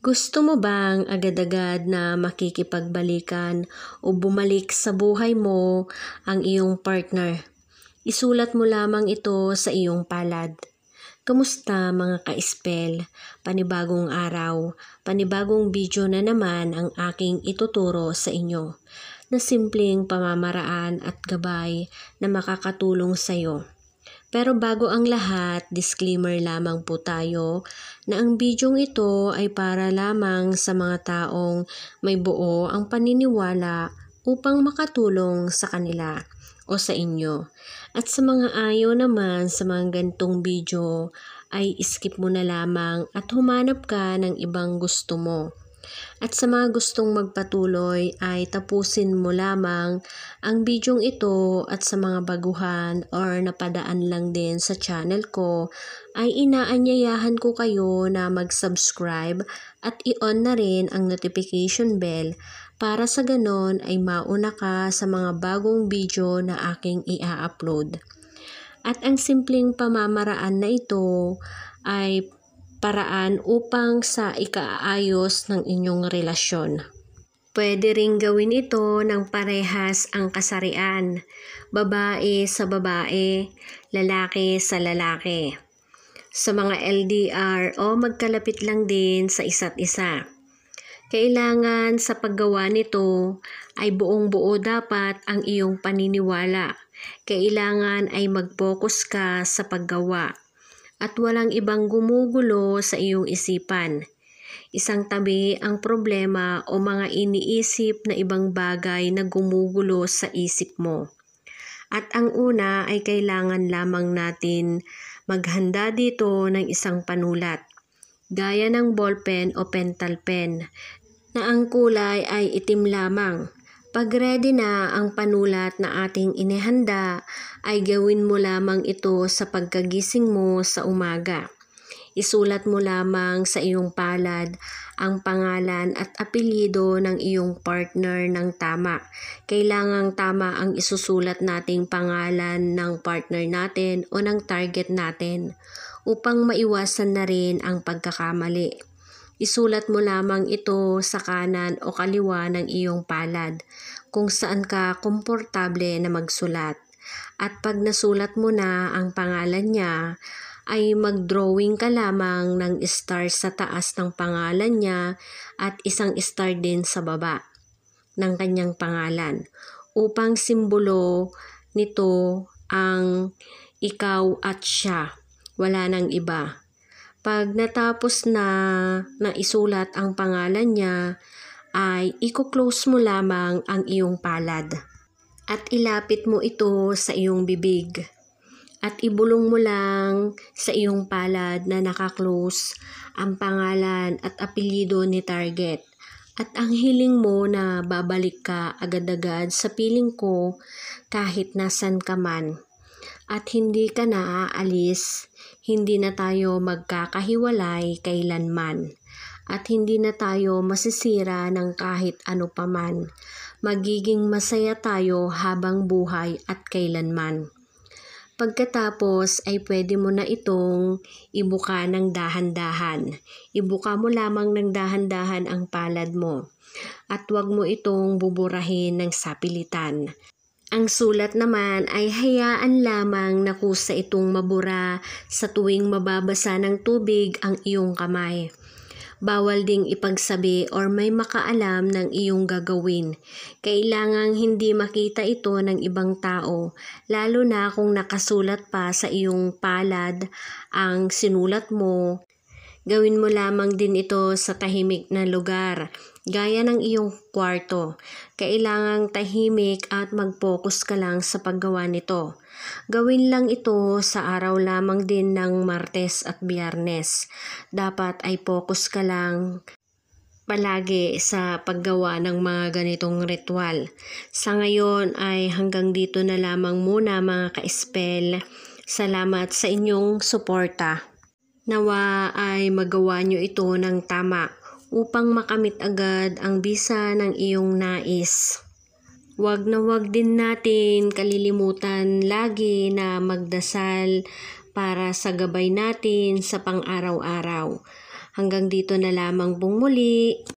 Gusto mo bang agad-agad na makikipagbalikan o bumalik sa buhay mo ang iyong partner? Isulat mo lamang ito sa iyong palad. Kamusta mga ka-spell? Panibagong araw, panibagong video na naman ang aking ituturo sa inyo na simpleng pamamaraan at gabay na makakatulong sa iyo. Pero bago ang lahat, disclaimer lamang po tayo na ang bidyong ito ay para lamang sa mga taong may buo ang paniniwala upang makatulong sa kanila o sa inyo. At sa mga ayaw naman sa mga ganitong video ay skip mo na lamang at humanap ka ng ibang gusto mo. At sa mga gustong magpatuloy ay tapusin mo lamang ang bidyong ito at sa mga baguhan or napadaan lang din sa channel ko ay inaanyayahan ko kayo na mag-subscribe at i-on na rin ang notification bell para sa ganon ay mauna ka sa mga bagong video na aking i-upload. At ang simpleng pamamaraan na ito ay paraan upang sa ikaayos ng inyong relasyon. Pwede ring gawin ito ng parehas ang kasarian, babae sa babae, lalaki sa lalaki. Sa mga LDR o magkalapit lang din sa isa't isa. Kailangan sa paggawa nito ay buong-buo dapat ang iyong paniniwala. Kailangan ay mag-focus ka sa paggawa. At walang ibang gumugulo sa iyong isipan. Isang tabi ang problema o mga iniisip na ibang bagay na gumugulo sa isip mo. At ang una ay kailangan lamang natin maghanda dito ng isang panulat, gaya ng ballpen o pentel pen, na ang kulay ay itim lamang. Pag ready na ang panulat na ating inihanda, ay gawin mo lamang ito sa pagkagising mo sa umaga. Isulat mo lamang sa iyong palad ang pangalan at apelyido ng iyong partner ng tama. Kailangang tama ang isusulat nating pangalan ng partner natin o ng target natin upang maiwasan na rin ang pagkakamali. Isulat mo lamang ito sa kanan o kaliwa ng iyong palad kung saan ka komportable na magsulat. At pag nasulat mo na ang pangalan niya, ay mag-drawing ka lamang ng star sa taas ng pangalan niya at isang star din sa baba ng kanyang pangalan upang simbolo nito ang ikaw at siya, wala nang iba. Pag natapos na isulat ang pangalan niya, ay i-close mo lamang ang iyong palad at ilapit mo ito sa iyong bibig at ibulong mo lang sa iyong palad na naka-close ang pangalan at apelyido ni target. At ang hiling mo na babalik ka agad-agad sa piling ko kahit nasan ka man. At hindi ka na aalis, hindi na tayo magkakahiwalay kailanman. At hindi na tayo masisira ng kahit ano paman. Magiging masaya tayo habang buhay at kailanman. Pagkatapos ay pwede mo na itong ibuka ng dahan-dahan. Ibuka mo lamang ng dahan-dahan ang palad mo. At huwag mo itong buburahin ng sapilitan. Ang sulat naman ay hayaan lamang na kusa itong mabura sa tuwing mababasa ng tubig ang iyong kamay. Bawal ding ipagsabi or may makaalam ng iyong gagawin. Kailangang hindi makita ito ng ibang tao, lalo na kung nakasulat pa sa iyong palad ang sinulat mo. Gawin mo lamang din ito sa tahimik na lugar, gaya ng iyong kwarto. Kailangang tahimik at mag-focus ka lang sa paggawa nito. Gawin lang ito sa araw lamang din ng Martes at Biyernes. Dapat ay focus ka lang palagi sa paggawa ng mga ganitong ritual. Sa ngayon ay hanggang dito na lamang muna mga ka-spell. Salamat sa inyong suporta. Nawa ay magawa nyo ito ng tama upang makamit agad ang bisa ng iyong nais. Wag na wag din natin kalilimutan lagi na magdasal para sa gabay natin sa pang-araw-araw. Hanggang dito na lamang pong muli.